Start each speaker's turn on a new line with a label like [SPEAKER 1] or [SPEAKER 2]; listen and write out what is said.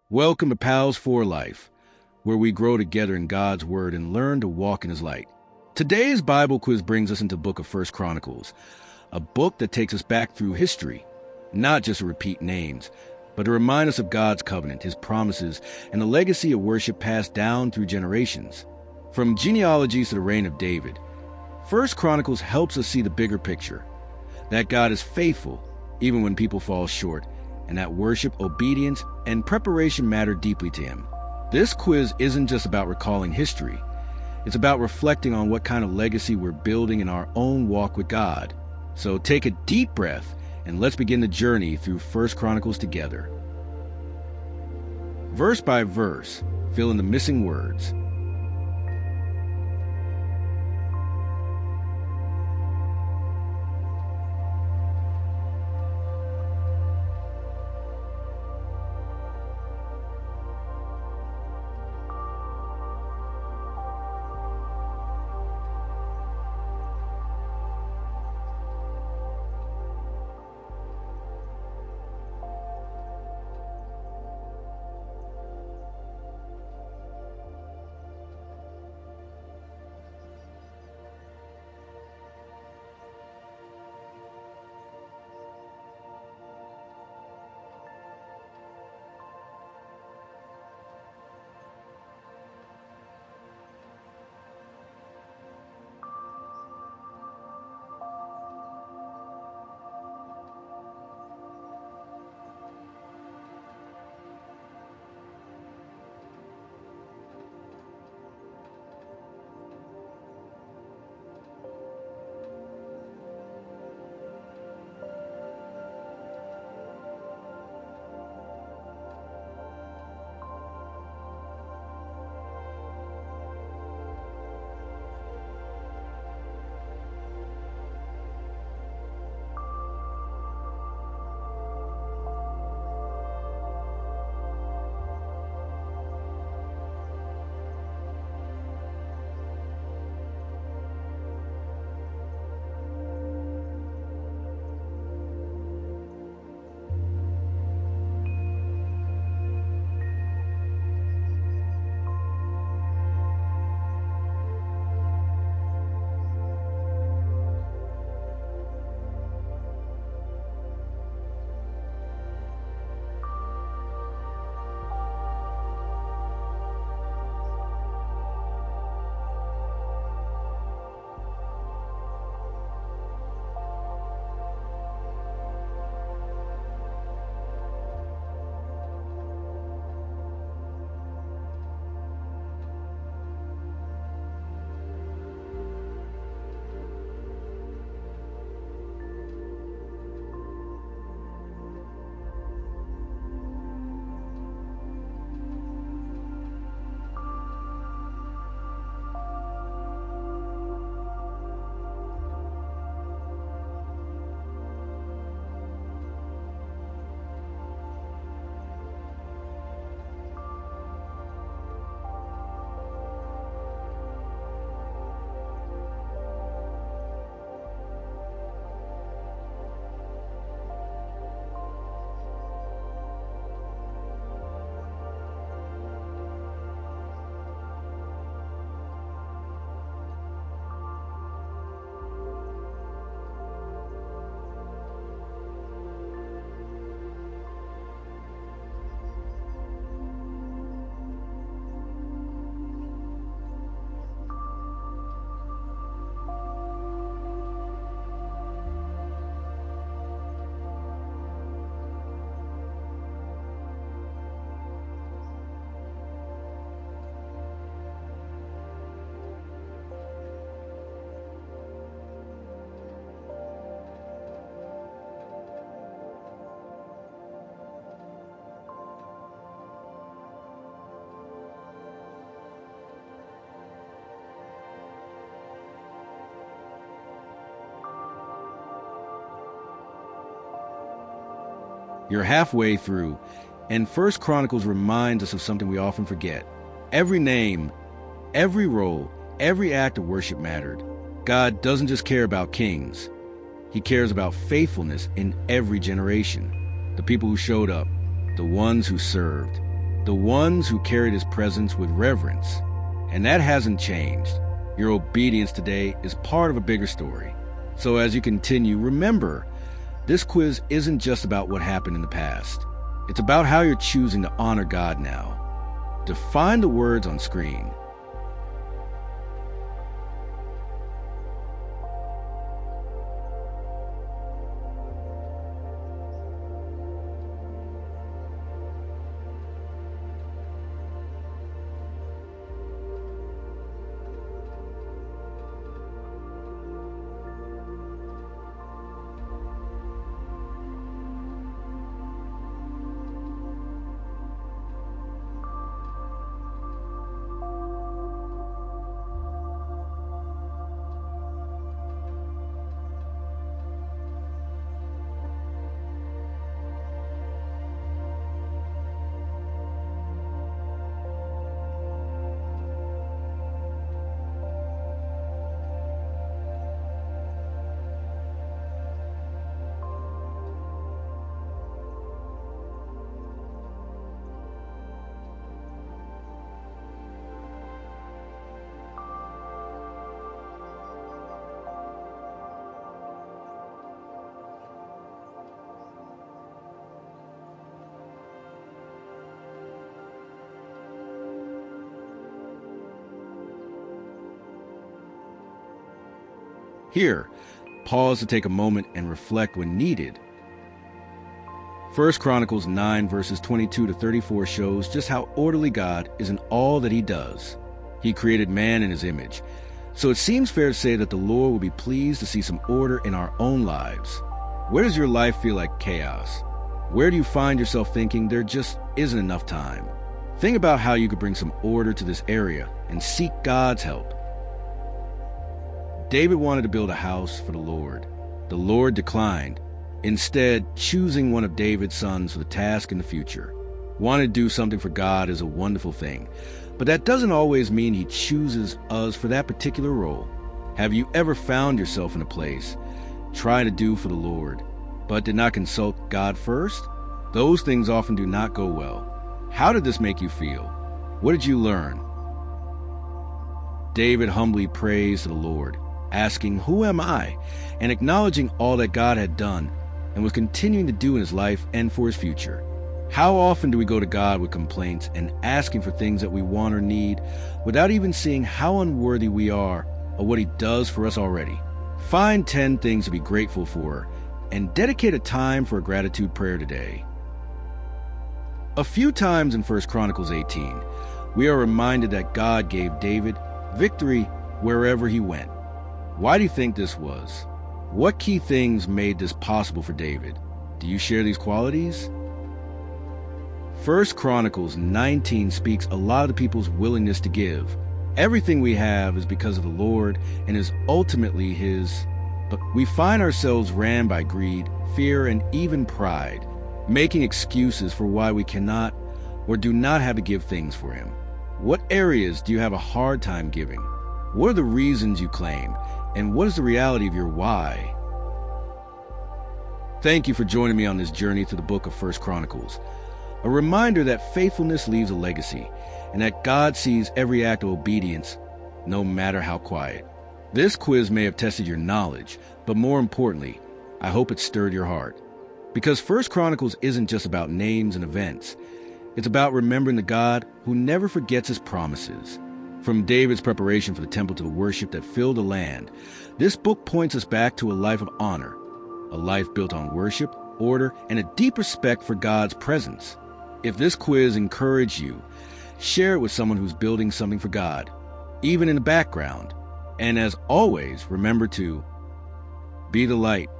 [SPEAKER 1] Welcome to Pals for Life, where we grow together in God's Word and learn to walk in His light. Today's Bible quiz brings us into the book of 1 Chronicles, a book that takes us back through history, not just to repeat names, but to remind us of God's covenant, His promises, and the legacy of worship passed down through generations. From genealogies to the reign of David, 1 Chronicles helps us see the bigger picture, that God is faithful even when people fall short, and that worship, obedience, and preparation matter deeply to Him. This quiz isn't just about recalling history. It's about reflecting on what kind of legacy we're building in our own walk with God. So take a deep breath and let's begin the journey through 1 Chronicles together. Verse by verse, fill in the missing words. You're halfway through, and 1 Chronicles reminds us of something we often forget. Every name, every role, every act of worship mattered. God doesn't just care about kings. He cares about faithfulness in every generation. The people who showed up, the ones who served. the ones who carried his presence with reverence. And that hasn't changed. Your obedience today is part of a bigger story. So as you continue, remember, this quiz isn't just about what happened in the past. It's about how you're choosing to honor God now. Define the words on screen. Here, pause to take a moment and reflect when needed. 1 Chronicles 9 verses 22 to 34 shows just how orderly God is in all that he does. He created man in his image. So it seems fair to say that the Lord will be pleased to see some order in our own lives. Where does your life feel like chaos? Where do you find yourself thinking there just isn't enough time? Think about how you could bring some order to this area and seek God's help. David wanted to build a house for the Lord. The Lord declined, instead choosing one of David's sons for the task in the future. Wanting to do something for God is a wonderful thing, but that doesn't always mean he chooses us for that particular role. Have you ever found yourself in a place trying to do for the Lord, but did not consult God first? Those things often do not go well. How did this make you feel? What did you learn? David humbly prays to the Lord, asking, "Who am I?" and acknowledging all that God had done and was continuing to do in his life and for his future. How often do we go to God with complaints and asking for things that we want or need without even seeing how unworthy we are of what he does for us already? Find 10 things to be grateful for and dedicate a time for a gratitude prayer today. A few times in 1 Chronicles 18, we are reminded that God gave David victory wherever he went. Why do you think this was? What key things made this possible for David? Do you share these qualities? 1 Chronicles 19 speaks a lot of the people's willingness to give. Everything we have is because of the Lord and is ultimately his. But we find ourselves ran by greed, fear, and even pride, making excuses for why we cannot or do not have to give things for him. What areas do you have a hard time giving? What are the reasons you claim? And what is the reality of your why? Thank you for joining me on this journey through the book of 1 Chronicles. A reminder that faithfulness leaves a legacy, and that God sees every act of obedience, no matter how quiet. This quiz may have tested your knowledge, but more importantly, I hope it stirred your heart. Because 1 Chronicles isn't just about names and events. It's about remembering the God who never forgets his promises. From David's preparation for the temple to the worship that filled the land, this book points us back to a life of honor, a life built on worship, order, and a deep respect for God's presence. If this quiz encouraged you, share it with someone who's building something for God, even in the background. And as always, remember to be the light